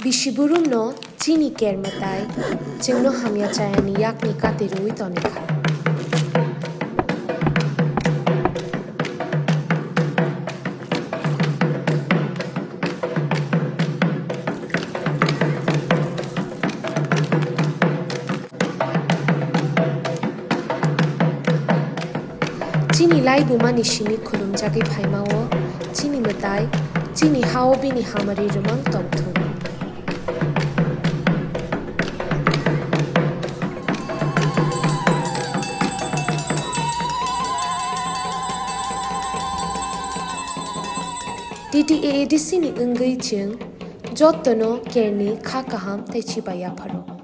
Bishiburum no chini ker Mwtai chingno hamya chayani yakni katirui tonika. Chini lai bumani shimi khulum jagi phaimao chini Mwtai chini hao bini hamari rumang tongthum. Ttaadc ni ungai chung jot tono kerni kha kaham te chiba Yapharo.